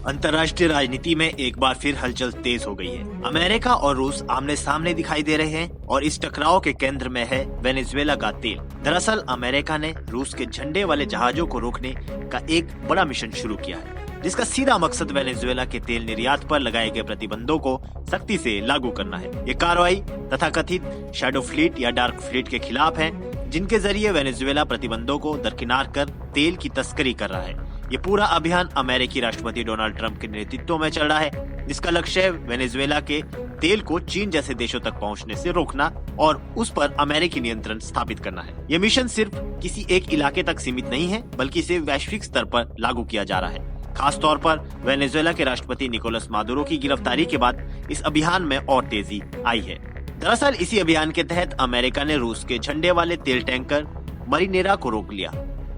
अंतर्राष्ट्रीय राजनीति में एक बार फिर हलचल तेज हो गई है। अमेरिका और रूस आमने सामने दिखाई दे रहे हैं और इस टकराव के केंद्र में है वेनेजुएला का तेल। दरअसल अमेरिका ने रूस के झंडे वाले जहाजों को रोकने का एक बड़ा मिशन शुरू किया है, जिसका सीधा मकसद वेनेजुएला के तेल निर्यात पर लगाए गए प्रतिबंधों को सख्ती से लागू करना है। ये कार्रवाई तथाकथित शैडो फ्लीट या डार्क फ्लीट के खिलाफ है, जिनके जरिए वेनेजुएला प्रतिबंधों को दरकिनार कर तेल की तस्करी कर रहा है। ये पूरा अभियान अमेरिकी राष्ट्रपति डोनाल्ड ट्रंप के नेतृत्व में चल रहा है, जिसका लक्ष्य है वेनेजुएला के तेल को चीन जैसे देशों तक पहुंचने से रोकना और उस पर अमेरिकी नियंत्रण स्थापित करना है। ये मिशन सिर्फ किसी एक इलाके तक सीमित नहीं है, बल्कि इसे वैश्विक स्तर पर लागू किया जा रहा है। खास तौर पर वेनेजुएला के राष्ट्रपति निकोलस मादुरो की गिरफ्तारी के बाद इस अभियान में और तेजी आई है। दरअसल इसी अभियान के तहत अमेरिका ने रूस के झंडे वाले तेल टैंकर मरीनेरा को रोक लिया।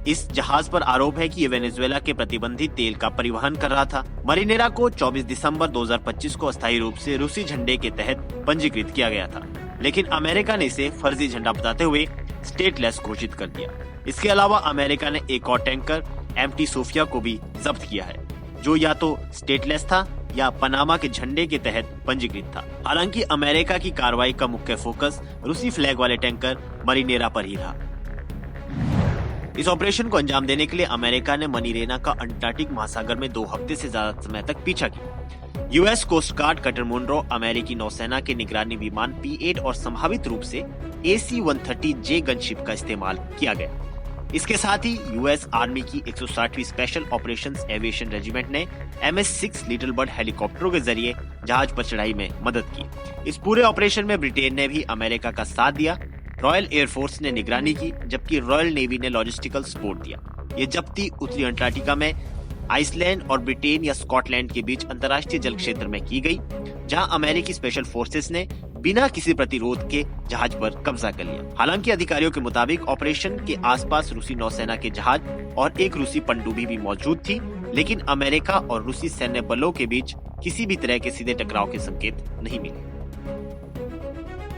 इस जहाज पर आरोप है कि ये वेनेजुएला के प्रतिबंधित तेल का परिवहन कर रहा था। मरीनेरा को 24 दिसंबर 2025 को अस्थायी रूप से रूसी झंडे के तहत पंजीकृत किया गया था, लेकिन अमेरिका ने इसे फर्जी झंडा बताते हुए स्टेटलेस घोषित कर दिया। इसके अलावा अमेरिका ने एक और टैंकर एमटी सोफिया को भी जब्त किया है, जो या तो स्टेटलेस था या पनामा के झंडे के तहत पंजीकृत था। हालांकि अमेरिका की कार्रवाई का मुख्य फोकस रूसी फ्लैग वाले टैंकर मरीनेरा पर ही रहा। इस ऑपरेशन को अंजाम देने के लिए अमेरिका ने मरीनेरा का अंटार्कटिक महासागर में 2 हफ्ते से ज्यादा समय तक पीछा किया। US coast guard cutter Munro, अमेरिकी नौसेना के निगरानी विमान P-8 और संभावित रूप से AC-130J गनशिप का इस्तेमाल किया गया। इसके साथ ही यूएस आर्मी की 160वीं स्पेशल ऑपरेशंस एविएशन रेजिमेंट ने MS-6 लिटिल बर्ड हेलीकॉप्टरों के जरिए जहाज पर चढ़ाई में मदद की। इस पूरे ऑपरेशन में ब्रिटेन ने भी अमेरिका का साथ दिया। रॉयल एयरफोर्स ने निगरानी की, जबकि रॉयल नेवी ने लॉजिस्टिकल सपोर्ट दिया। ये जब्ती उत्तरी अंटार्कटिका में आइसलैंड और ब्रिटेन या स्कॉटलैंड के बीच अंतर्राष्ट्रीय जल क्षेत्र में की गई, जहां अमेरिकी स्पेशल फोर्सेस ने बिना किसी प्रतिरोध के जहाज पर कब्जा कर लिया। हालांकि अधिकारियों के मुताबिक ऑपरेशन के आसपास रूसी नौसेना के जहाज और एक रूसी पनडुब्बी भी मौजूद थी, लेकिन अमेरिका और रूसी सैन्य बलों के बीच किसी भी तरह के सीधे टकराव के संकेत नहीं मिले।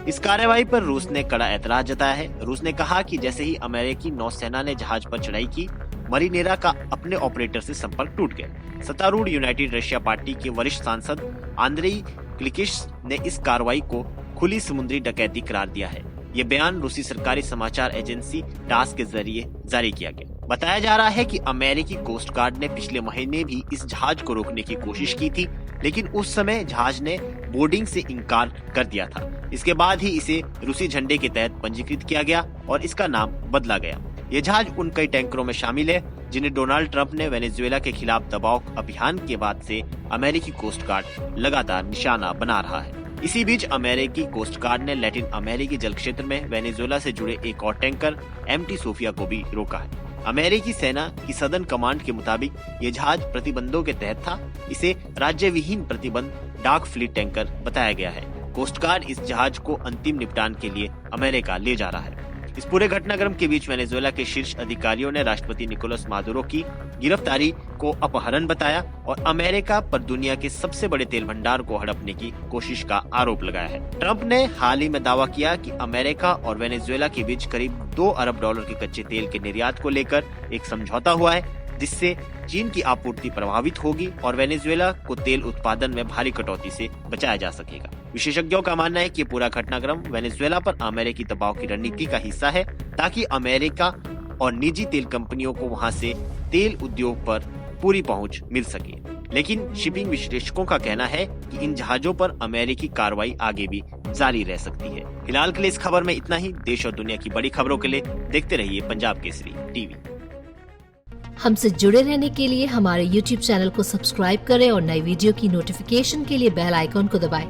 इस कार्रवाई पर रूस ने कड़ा ऐतराज जताया है। रूस ने कहा कि जैसे ही अमेरिकी नौसेना ने जहाज पर चढ़ाई की, मरीनेरा का अपने ऑपरेटर से संपर्क टूट गया। सत्तारूढ़ यूनाइटेड रशिया पार्टी के वरिष्ठ सांसद आंद्रेई क्लिकिश ने इस कार्रवाई को खुली समुद्री डकैती करार दिया है। ये बयान रूसी सरकारी समाचार एजेंसी टास के जरिए जारी किया गया। बताया जा रहा है कि अमेरिकी कोस्ट गार्ड ने पिछले महीने भी इस जहाज को रोकने की कोशिश की थी, लेकिन उस समय जहाज ने बोर्डिंग से इनकार कर दिया था। इसके बाद ही इसे रूसी झंडे के तहत पंजीकृत किया गया और इसका नाम बदला गया। ये जहाज उन कई टैंकरों में शामिल है जिन्हें डोनाल्ड ट्रंप ने वेनेजुएला के खिलाफ दबाव अभियान के बाद से अमेरिकी कोस्ट गार्ड लगातार निशाना बना रहा है। इसी बीच अमेरिकी कोस्ट गार्ड ने लैटिन अमेरिकी जल क्षेत्र में वेनेजुएला से जुड़े एक और टैंकर एमटी सोफिया को भी रोका है। अमेरिकी सेना की सदर्न कमांड के मुताबिक ये जहाज प्रतिबंधों के तहत था। इसे राज्य विहीन प्रतिबंध डार्क फ्लीट टैंकर बताया गया है। कोस्ट गार्ड इस जहाज को अंतिम निपटान के लिए अमेरिका ले जा रहा है। इस पूरे घटनाक्रम के बीच वेनेजुएला के शीर्ष अधिकारियों ने राष्ट्रपति निकोलस मादुरो की गिरफ्तारी को अपहरण बताया और अमेरिका पर दुनिया के सबसे बड़े तेल भंडार को हड़पने की कोशिश का आरोप लगाया है। ट्रंप ने हाल ही में दावा किया कि अमेरिका और वेनेजुएला के बीच करीब $2 अरब के कच्चे तेल के निर्यात को लेकर एक समझौता हुआ है, जिससे चीन की आपूर्ति प्रभावित होगी और वेनेजुएला को तेल उत्पादन में भारी कटौती से बचाया जा सकेगा। विशेषज्ञों का मानना है कि पूरा घटनाक्रम वेनेजुएला पर अमेरिकी दबाव की रणनीति का हिस्सा है, ताकि अमेरिका और निजी तेल कंपनियों को वहां से तेल उद्योग पर पूरी पहुंच मिल सके। लेकिन शिपिंग विश्लेषकों का कहना है कि इन जहाजों पर अमेरिकी कार्रवाई आगे भी जारी रह सकती है। फिलहाल के लिए इस खबर में इतना ही। देश और दुनिया की बड़ी खबरों के लिए देखते रहिए पंजाब केसरी टीवी। हमसे जुड़े रहने के लिए हमारे YouTube चैनल को सब्सक्राइब करें और नई वीडियो की नोटिफिकेशन के लिए बेल आइकॉन को दबाएं।